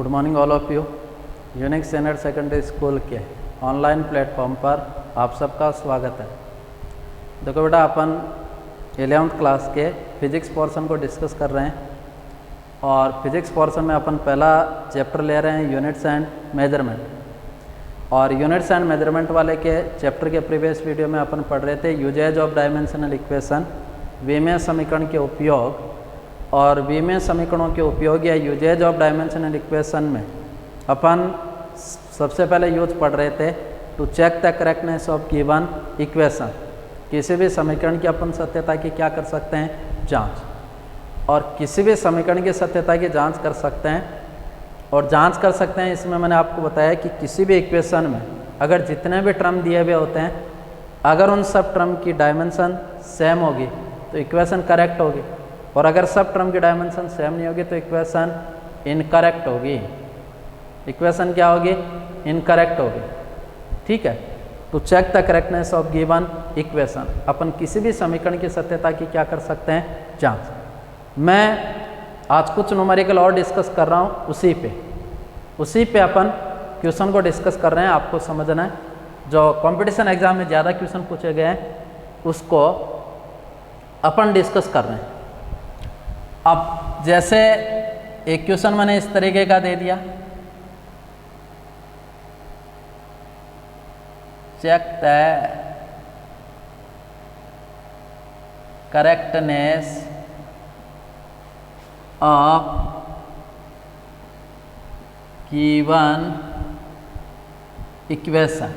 Good morning all of you. Unique senior secondary school के online platform पर आप सबका स्वागत है। देखो बेटा, अपन 11th क्लास के फिजिक्स पोर्शन को डिस्कस कर रहे हैं और फिजिक्स पोर्शन में अपन पहला चैप्टर ले रहे हैं यूनिट्स एंड मेजरमेंट। और यूनिट्स एंड मेजरमेंट वाले के चैप्टर के प्रीवियस वीडियो में अपन पढ़ रहे थे यूजेज ऑफ डायमेंशनल इक्वेशन, विमीय समीकरण के उपयोग। और विमीय समीकरणों के उपयोग या यूजेज ऑफ डायमेंशनल इक्वेशन में अपन सबसे पहले यूज पढ़ रहे थे to check the correctness of given equation. किसी भी समीकरण की अपन सत्यता की क्या कर सकते हैं, जांच। और किसी भी समीकरण की सत्यता की जांच कर सकते हैं और जांच कर सकते हैं। इसमें मैंने आपको बताया कि किसी भी इक्वेशन में अगर जितने भी टर्म दिए हुए होते हैं, अगर उन सब टर्म की डायमेंशन सेम होगी तो इक्वेशन करेक्ट होगी, और अगर सब टर्म की डायमेंशन सेम नहीं होगी तो इक्वेशन इनकरेक्ट होगी। इक्वेशन क्या होगी, इनकरेक्ट होगी। ठीक है, to check the correctness of given equation, अपन किसी भी समीकरण की सत्यता की क्या कर सकते हैं, जांच। मैं आज कुछ न्यूमेरिकल और डिस्कस कर रहा हूँ उसी पे अपन क्वेश्चन को डिस्कस कर रहे हैं। आपको समझना है, जो कंपटीशन एग्जाम में ज़्यादा क्वेश्चन पूछे गए हैं उसको अपन डिस्कस कर रहे हैं। अब जैसे एक क्वेश्चन मैंने इस तरीके का दे दिया, check the correctness of given equation.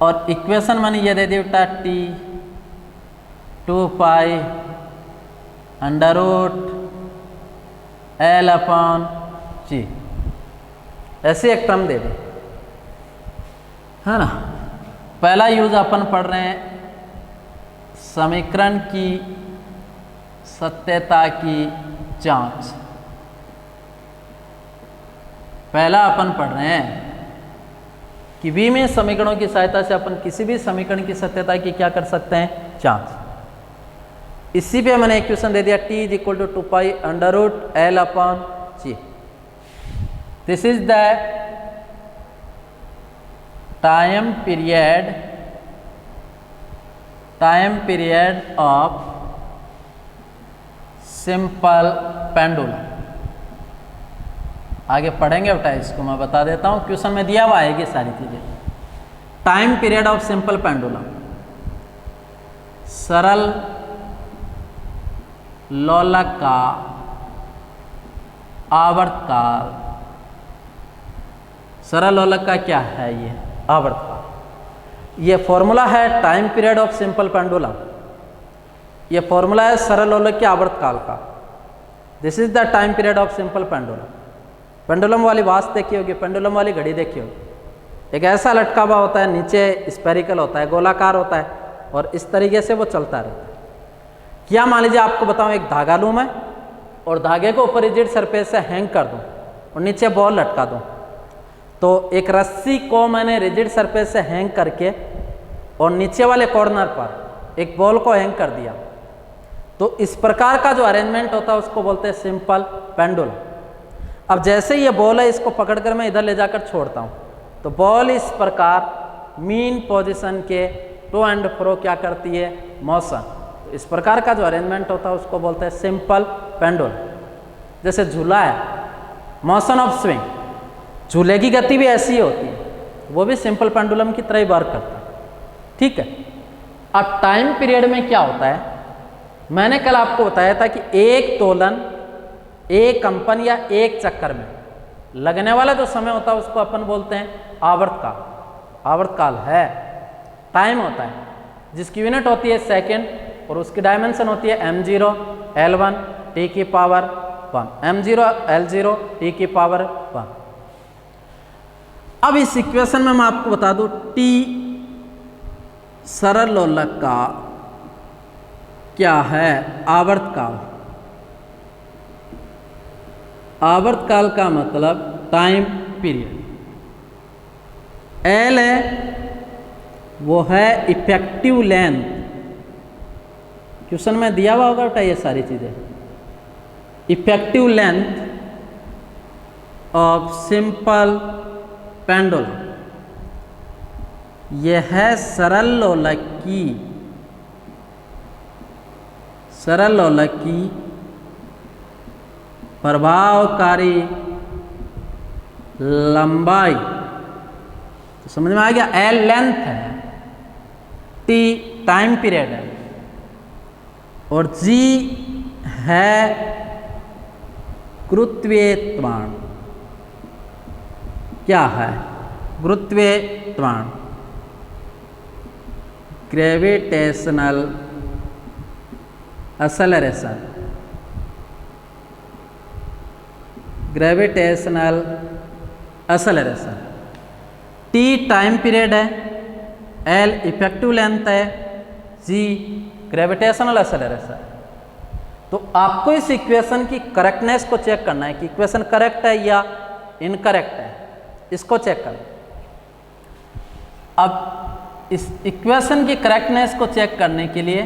और इक्वेशन मैंने ये दे दी बेटा T 2 pi under root L upon G, ऐसे एक टर्म दे दी है ना। पहला यूज अपन पढ़ रहे हैं समीकरण की सत्यता की जांच। पहला अपन पढ़ रहे हैं कि विमीय समीकरणों की सहायता से अपन किसी भी समीकरण की सत्यता की क्या कर सकते हैं, जांच। इसी पे मैंने एक क्वेश्चन दे दिया t is equal to 2 pi under root L upon G। This is the time period of simple pendulum. आगे पढ़ेंगे बेटा, इसको मैं बता देता हूँ, क्वेश्चन में दिया हुआ है ये सारी चीजें। Time period of simple pendulum, सरल लोलक का आवर्तकाल। सरल लोलक का क्या है, ये आवर्तकाल। ये फॉर्मूला है time period of simple pendulum, ये फॉर्मूला है सरल लोलक के आवर्तकाल का। This is the time period of simple pendulum. Pendulum वाली वाच देखी होगी, पेंडुलम वाली घड़ी देखी होगी। एक ऐसा लटका हुआ होता है, नीचे स्पेरिकल होता है, गोलाकार होता है, और इस तरीके से वो चलता रहता है। क्या मान लीजिए आपको बताऊं, एक धागा लूँ मैं और धागे को ऊपर रिजिड सरफेस से हैंग कर दूं और नीचे बॉल लटका दूं, तो एक रस्सी को मैंने रिजिड सरफेस से हैंग करके और नीचे वाले कॉर्नर पर एक बॉल को हैंग कर दिया, तो इस प्रकार का जो अरेंजमेंट होता है उसको बोलते हैं सिंपल पेंडुलम। अब जैसे ये बॉल है, इसको पकड़कर मैं इधर ले जाकर छोड़ता हूँ तो बॉल इस प्रकार मीन पोजीशन के टू एंड फ्रो क्या करती है, मोशन। तो इस प्रकार का जो अरेंजमेंट होता है उसको बोलते हैं सिंपल पेंडुलम। जैसे झूला है, मोशन ऑफ स्विंग, झूले की गति भी ऐसी ही होती है, वो भी सिंपल पेंडुलम की तरह ही वर्क करता है। ठीक है, अब टाइम पीरियड में क्या होता है, मैंने कल आपको बताया था कि एक दोलन, एक कंपन या एक चक्कर में लगने वाला जो समय होता है उसको अपन बोलते हैं आवर्तकाल। आवर्तकाल है, टाइम होता है जिसकी यूनिट होती है सेकेंड, और उसकी डायमेंशन होती है m0 L1 t की पावर 1, m0 L0 t की पावर 1। अब इस इक्वेशन में मैं आपको बता दूं, t सरल लोलक का क्या है, आवर्तकाल। आवर्तकाल का मतलब टाइम पीरियड। L है वो है इफेक्टिव लेंथ, क्वेश्चन में दिया हुआ होगा बेटा ये सारी चीज़ें। Effective length of simple pendulum. यह है सरल लोलक की प्रभावकारी लंबाई। तो समझ में आ गया, एल लेंथ है, टी टाइम पीरियड है, और जी है गुरुत्वीय त्वरण। क्या है? गुरुत्वीय त्वरण, gravitational acceleration. Gravitational acceleration. T time period है, एल इफेक्टिव लेंथ है, जी ग्रेविटेशनल एक्सेलरेशन। तो आपको इस इक्वेशन की करेक्टनेस को चेक करना है कि इक्वेशन करेक्ट है या इनकरेक्ट है, इसको चेक करना। अब इस इक्वेशन की करेक्टनेस को चेक करने के लिए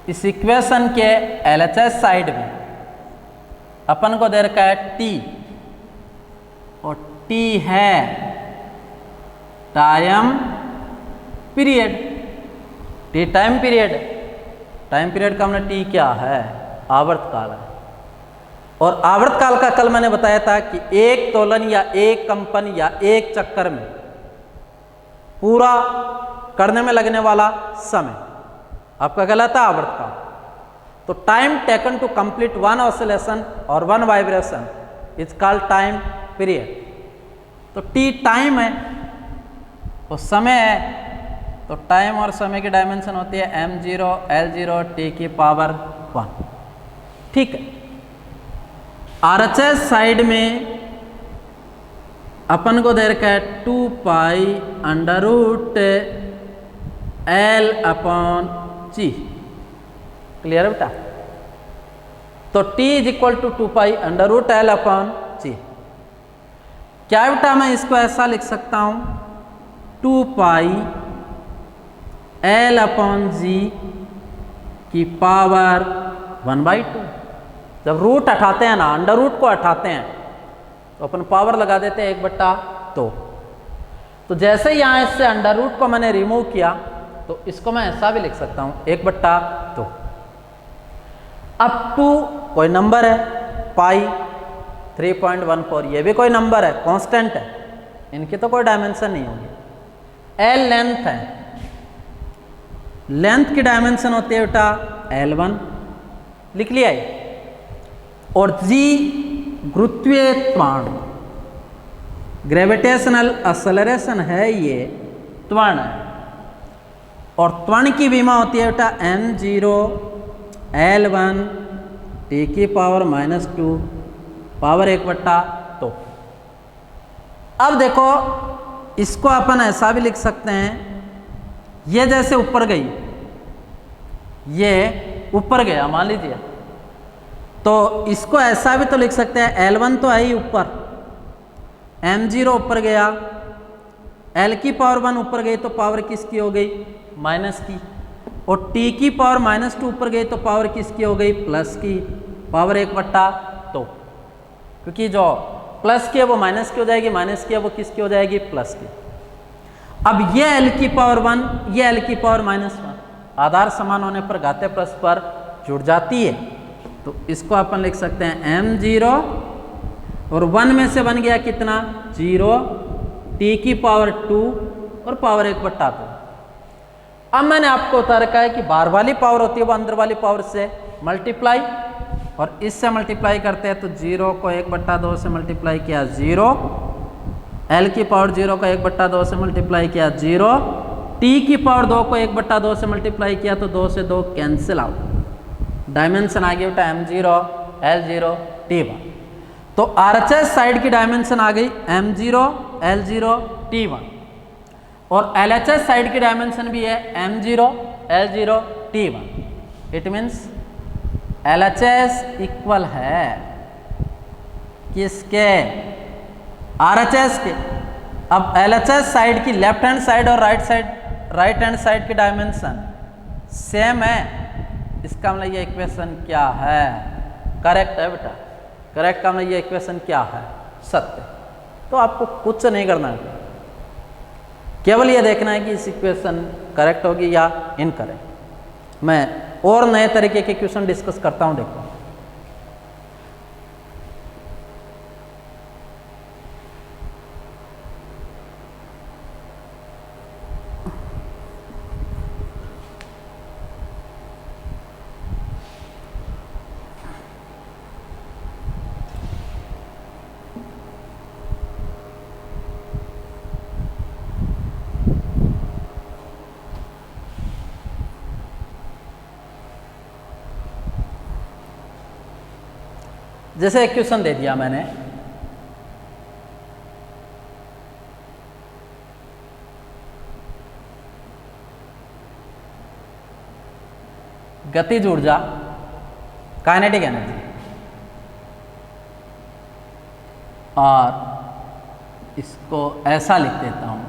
इस इक्वेशन के LHS साइड में अपन को दे रखा है T, और T है time period. T time period, time period का हमने T क्या है? आवर्तकाल है। और आवर्तकाल का कल मैंने बताया था कि एक तोलन या एक कंपन या एक चक्कर में पूरा करने में लगने वाला समय आपका कहलाता है आवर्तकाल। तो time taken to complete one oscillation और one vibration is called time period. तो टी टाइम है और समय है, तो टाइम और समय की डायमेंशन होती है m0 L0 t की पावर 1। ठीक है। RHS साइड में अपन को दे रखा है 2 pi under root L/G। Clear है बेटा? तो T is equal to 2 pi under root L/G। क्या बेटा मैं इसको ऐसा लिख सकता हूं 2 पाई L/G की पावर 1/2। जब रूट हटाते हैं ना, अंडर रूट को हटाते हैं, तो अपन पावर लगा देते हैं 1/2। तो जैसे यहाँ इससे अंडर रूट को मैंने रिमूव किया, तो इसको मैं ऐसा भी लिख सकता हूँ 1/2। अब 2 कोई नंबर है, पाई 3.14 ये भी कोई नंबर है, कांस्टेंट है, इनकी तो कोई डायमेंशन नहीं होगी। L लेंथ है, लेंथ की डायमेंशन होती है बेटा L1, लिख लिया ये। और G गुरुत्वीय त्वरण, ग्रेविटेशनल एक्सेलरेशन है, ये त्वरण है। और त्वरण की विमा होती है बेटा m0 L1 t की पावर -2 पावर 1/2। अब देखो इसको अपन ऐसा भी लिख सकते हैं, ये जैसे ऊपर गई, ये ऊपर गया मान लीजिए, तो इसको ऐसा भी तो लिख सकते हैं L1 तो है ही ऊपर, m0 ऊपर गया, L की पावर 1 ऊपर गई तो पावर किसकी हो गई? माइनस की। और t की पावर -2 ऊपर गई तो पावर किसकी हो गई? प्लस की, पावर 1/2। क्योंकि जो प्लस की है वो माइनस की हो जाएगी, माइनस की है वो किसकी हो जाएगी? प्लस की। अब ये L की पावर 1, ये L की पावर -1 आधार समान होने पर घातीय परस्पर जुड़ जाती है। तो इसको अपन लिख सकते हैं m0 और 1 में से बन गया कितना? 0, t की पावर 2 और पावर 1/2। अब मैंने आपको बता रखा है कि बाहर वाली पावर होती है वो अंदर वाली पावर से मल्टीप्लाई, और इससे मल्टीप्लाई करते हैं तो 0 को 1/2 से मल्टीप्लाई किया 0, L की पावर 0 को 1/2 से मल्टीप्लाई किया 0, t की पावर 2 को 1/2 से मल्टीप्लाई किया तो 2 से 2 कैंसिल आउट। डायमेंशन आ गई बेटा m0 L0 t1। तो RHS साइड की डायमेंशन आ गई m0 L0 t1, और LHS साइड की डायमेंशन भी है m0 L0 t1। It means LHS equal है किसके? RHS के। अब LHS साइड की लेफ्ट हैंड साइड और राइट हैंड साइड की डायमेंशन सेम है, इसका मतलब ये इक्वेशन क्या है? करेक्ट है बेटा। करेक्ट का मतलब ये इक्वेशन क्या है, सत्य। तो आपको कुछ नहीं करना है, केवल ये देखना है कि इस इक्वेशन करेक्ट होगी या इनकरेक्ट। मैं और नए तरीके के क्वेश्चन डिस्कस करता हूं, देखो। जैसे एक क्वेश्चन दे दिया मैंने, गतिज ऊर्जा काइनेटिक एनर्जी, और इसको ऐसा लिख देता हूं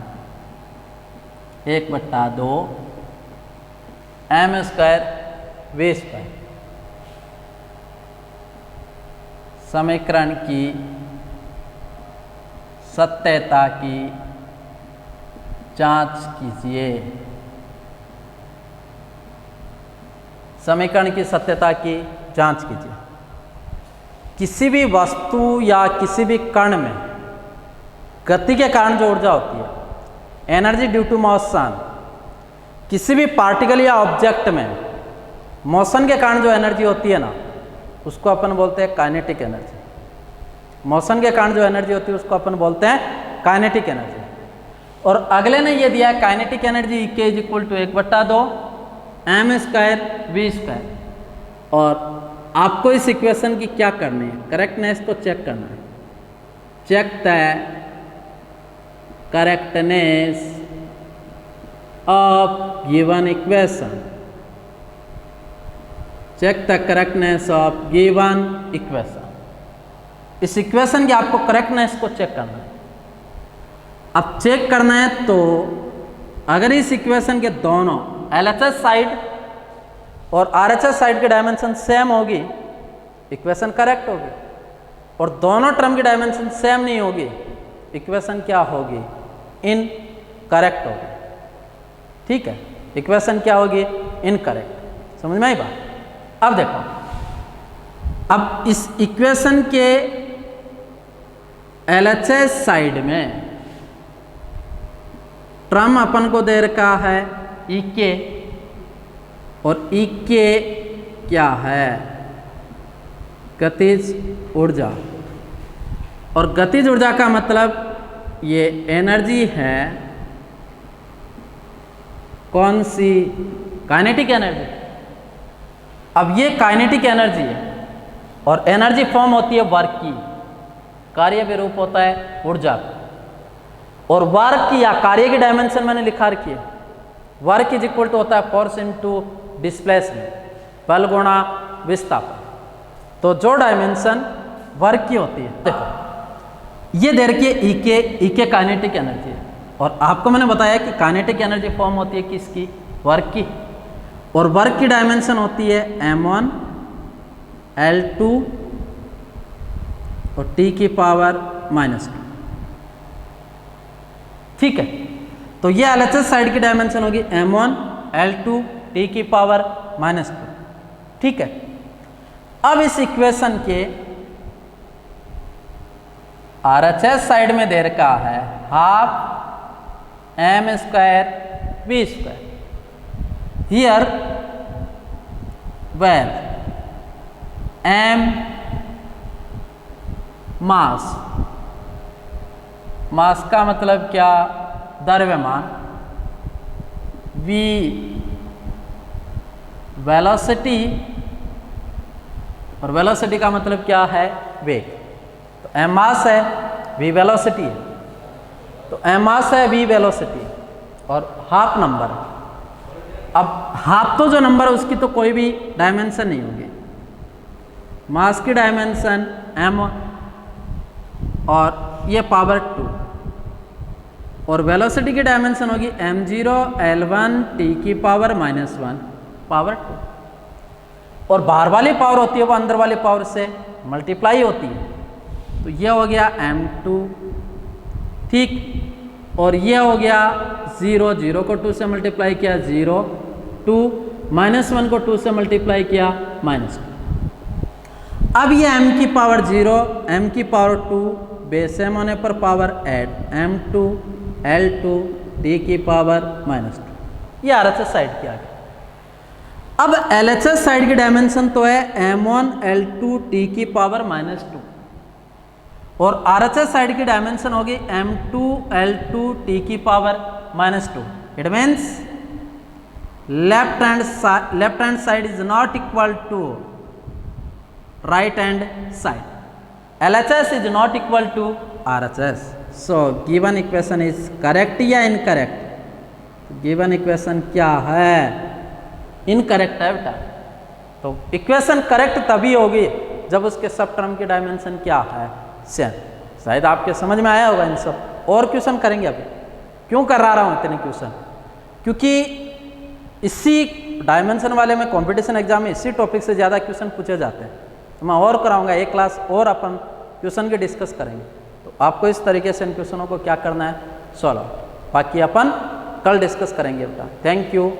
1/2 m² v²। समीकरण की सत्यता की जांच कीजिए। समीकरण की सत्यता की जांच कीजिए। किसी भी वस्तु या किसी भी कण में गति के कारण जो ऊर्जा होती है, एनर्जी ड्यू टू मोशन, किसी भी पार्टिकल या ऑब्जेक्ट में मोशन के कारण जो एनर्जी होती है ना, उसको अपन बोलते हैं काइनेटिक एनर्जी। मोशन के कारण जो एनर्जी होती है उसको अपन बोलते हैं काइनेटिक एनर्जी। और अगले ने ये दिया है kinetic energy E = 1/2 m² v²। और आपको इस इक्वेशन की क्या करनी है, करेक्टनेस को चेक करना है। Check the correctness of given equation. Check the correctness of given equation. इस इक्वेशन की आपको करेक्टनेस को चेक करना है। अब चेक करना है तो अगर इस इक्वेशन के दोनों LHS साइड और RHS साइड की डायमेंशन सेम होगी, इक्वेशन करेक्ट होगी। और दोनों टर्म की डायमेंशन सेम नहीं होगी, इक्वेशन क्या होगी, इनकरेक्ट होगी। ठीक है, इक्वेशन क्या होगी, इनकरेक्ट। समझ में आई बात। अब देखो, अब इस इक्वेशन के LHS साइड में टर्म अपन को दे रखा है EK, और EK क्या है, गतिज ऊर्जा। और गतिज ऊर्जा का मतलब ये एनर्जी है, कौन सी, काइनेटिक एनर्जी। अब ये काइनेटिक एनर्जी है और एनर्जी फॉर्म होती है वर्क की, कार्य के रूप होता है ऊर्जा। और वर्क की या कार्य की डायमेंशन मैंने लिखा रखी है, वर्क इज इक्वल टू होता है फोर्स इनटू डिस्प्लेसमेंट, बल गुणा विस्थापन। तो जो डायमेंशन वर्क की होती है, देखो ये दे रखी है EK काइनेटिक एनर्जी है। और आपको मैंने बताया कि काइनेटिक एनर्जी फॉर्म होती है किसकी, वर्क की। और वर्क की डायमेंशन होती है m1 L2 और T⁻²। ठीक है, तो ये LHS साइड की डायमेंशन होगी m1 L2 T⁻²। ठीक है, अब इस इक्वेशन के RHS साइड में दे रखा है 12 m² v²। Here where m मास, मास का मतलब क्या, द्रव्यमान, v वेलोसिटी, और वेलोसिटी का मतलब क्या है, वेग। तो m मास है, v वेलोसिटी है। तो m मास है, v वेलोसिटी, और हाफ नंबर है। अब हाफ तो जो नंबर है उसकी तो कोई भी डायमेंशन नहीं होगी। मास की डायमेंशन m और ये पावर 2, और वेलोसिटी की डायमेंशन होगी m0 L1 T⁻⁻1 पावर 2। और बाहर वाली पावर होती है वो अंदर वाली पावर से मल्टीप्लाई होती है। तो ये हो गया m2, ठीक, और ये हो गया 0, 0 को 2 से मल्टीप्लाई किया 0, 2, -1 को 2 से मल्टीप्लाई किया -2। अब ये m की पावर 0, m की पावर 2, बेस m होने पर power add m2 L2 d की पावर -2। ये RHS साइड की आ गई। अब LHS साइड की डायमेंशन तो है m1 L2 t की पावर -2 और RHS साइड की डायमेंशन होगी m2 L2 t की power -2। It means left hand side is not equal to right hand side. LHS is not equal to RHS। So given equation is correct या incorrect? Given equation क्या है? Incorrect है बेटा। तो equation correct तभी होगी जब उसके सब टर्म की डायमेंशन क्या है, सेम। शायद आपके समझ में आया होगा इन सब। और क्वेश्चन करेंगे अभी। क्यों करा रहा हूँ इतने क्वेश्चन? क्योंकि इसी डायमेंशन वाले में कंपटीशन एग्जाम में इसी टॉपिक से ज़्यादा क्वेश्चन पूछे जाते हैं। तो मैं और कराऊंगा, एक क्लास और अपन क्वेश्चन के डिस्कस करेंगे। तो आपको इस तरीके से इन क्वेश्चनों को क्या करना है, सॉल्व। बाकी अपन कल डिस्कस करेंगे बेटा। Thank you.